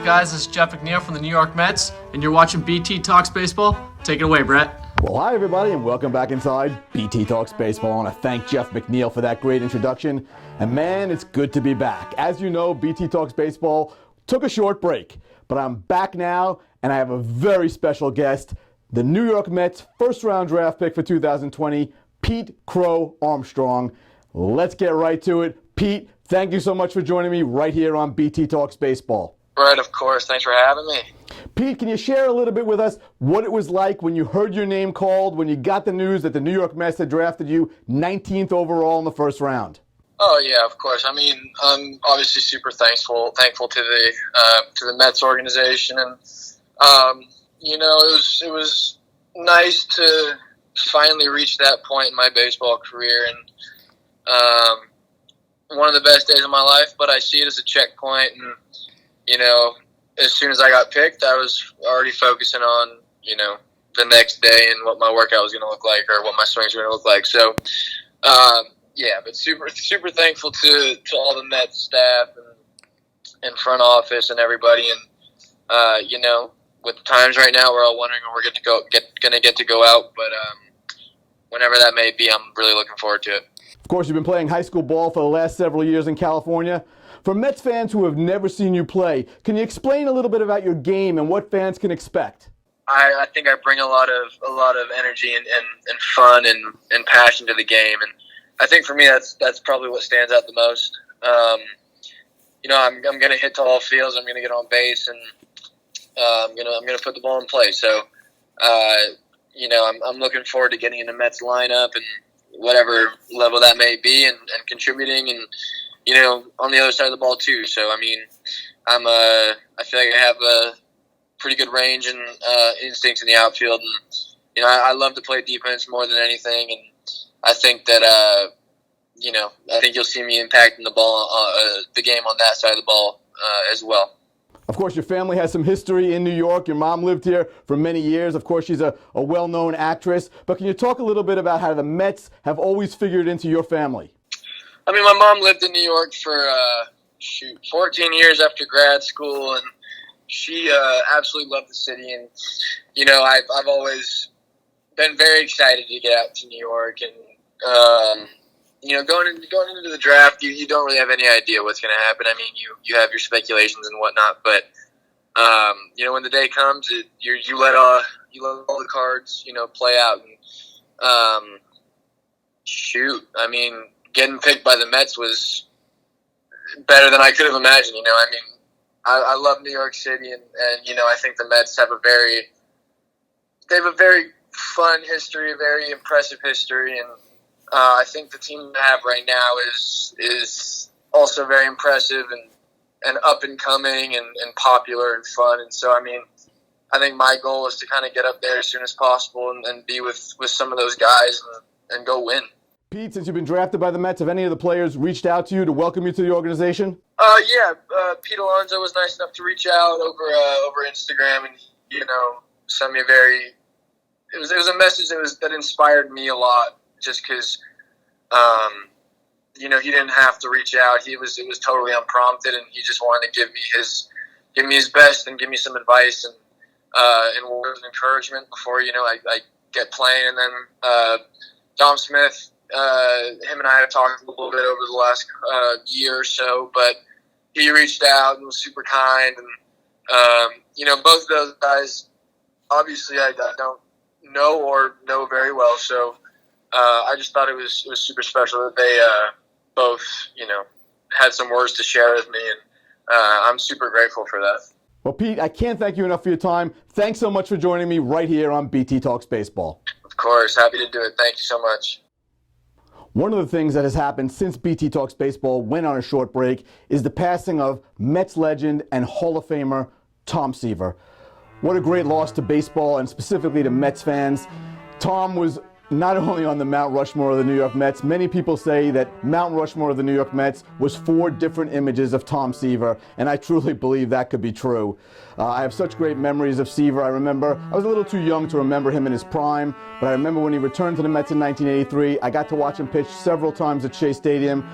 guys? This is Jeff McNeil from the New York Mets, and you're watching BT Talks Baseball. Take it away, Brett. Well, hi, everybody, and welcome back inside BT Talks Baseball. I want to thank Jeff McNeil for that great introduction. And man, it's good to be back. As you know, BT Talks Baseball took a short break, but I'm back now, and I have a very special guest, the New York Mets first-round draft pick for 2020, Pete Crow-Armstrong. Let's get right to it. Pete, thank you so much for joining me right here on BT Talks Baseball. Right, of course. Thanks for having me. Pete, can you share a little bit with us what it was like when you heard your name called, when you got the news that the New York Mets had drafted you 19th overall in the first round? Oh yeah, of course. I mean, I'm obviously super thankful to the Mets organization, and it was nice to finally reach that point in my baseball career, and one of the best days of my life. But I see it as a checkpoint, and as soon as I got picked, I was already focusing on, the next day and what my workout was going to look like or what my swings were going to look like. So, but super, super thankful to all the Mets staff and front office and everybody. And, with the times right now, we're all wondering when we're going to get to go out. But whenever that may be, I'm really looking forward to it. Of course, you've been playing high school ball for the last several years in California. For Mets fans who have never seen you play, can you explain a little bit about your game and what fans can expect? I think I bring a lot of energy and fun and passion to the game, and I think for me that's probably what stands out the most. I'm going to hit to all fields. I'm going to get on base, and I'm going to put the ball in play. So, I'm looking forward to getting in the Mets lineup and whatever level that may be, and contributing and. On the other side of the ball too. So I mean, I feel like I have a pretty good range and instincts in the outfield, and I love to play defense more than anything. And I think that I think you'll see me impacting the game on that side of the ball as well. Of course, your family has some history in New York. Your mom lived here for many years. Of course, she's a well-known actress. But can you talk a little bit about how the Mets have always figured into your family? I mean, my mom lived in New York for 14 years after grad school, and she absolutely loved the city. And I've always been very excited to get out to New York. And going into the draft, you don't really have any idea what's going to happen. I mean, you have your speculations and whatnot, but when the day comes, you let all the cards play out. And I mean. Getting picked by the Mets was better than I could have imagined. I love New York City, and I think the Mets have a very fun history, a very impressive history, and I think the team they have right now is also very impressive and up and coming and popular and fun. And so, I think my goal is to kind of get up there as soon as possible and be with some of those guys and go win. Pete, since you've been drafted by the Mets, have any of the players reached out to you to welcome you to the organization? Pete Alonso was nice enough to reach out over Instagram and send me it was a message that inspired me a lot, just because he didn't have to reach out. It was totally unprompted, and he just wanted to give me his best and give me some advice and words of encouragement before I get playing. And then Tom Smith. Him and I have talked a little bit over the last year or so, but he reached out and was super kind. And, both of those guys, obviously I don't know very well. So I just thought it was super special that they both, had some words to share with me. And I'm super grateful for that. Well, Pete, I can't thank you enough for your time. Thanks so much for joining me right here on BT Talks Baseball. Of course. Happy to do it. Thank you so much. One of the things that has happened since BT Talks Baseball went on a short break is the passing of Mets legend and Hall of Famer Tom Seaver. What a great loss to baseball and specifically to Mets fans. Tom was not only on the Mount Rushmore of the New York Mets, many people say that Mount Rushmore of the New York Mets was 4 different images of Tom Seaver, and I truly believe that could be true. I have such great memories of Seaver. I was a little too young to remember him in his prime, but I remember when he returned to the Mets in 1983, I got to watch him pitch several times at Shea Stadium,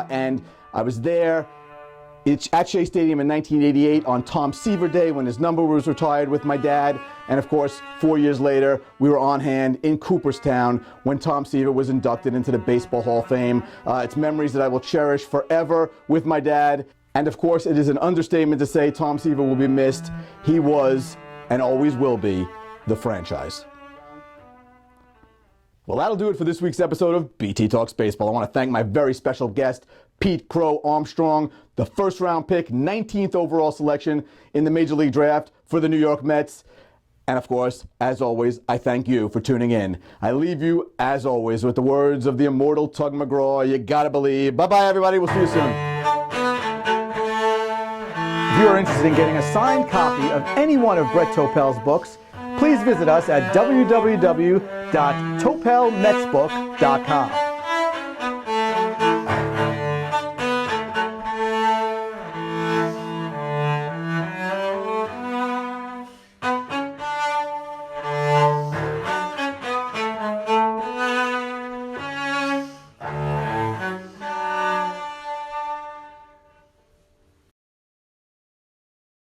and I was there It's at Shea Stadium in 1988 on Tom Seaver Day when his number was retired with my dad. And of course, 4 years later, we were on hand in Cooperstown when Tom Seaver was inducted into the Baseball Hall of Fame. It's memories that I will cherish forever with my dad. And of course, it is an understatement to say Tom Seaver will be missed. He was, and always will be, the franchise. Well, that'll do it for this week's episode of BT Talks Baseball. I want to thank my very special guest, Pete Crow-Armstrong, the first-round pick, 19th overall selection in the Major League Draft for the New York Mets. And of course, as always, I thank you for tuning in. I leave you, as always, with the words of the immortal Tug McGraw, you gotta believe. Bye-bye, everybody. We'll see you soon. If you are interested in getting a signed copy of any one of Brett Topel's books, please visit us at www.topelmetsbook.com.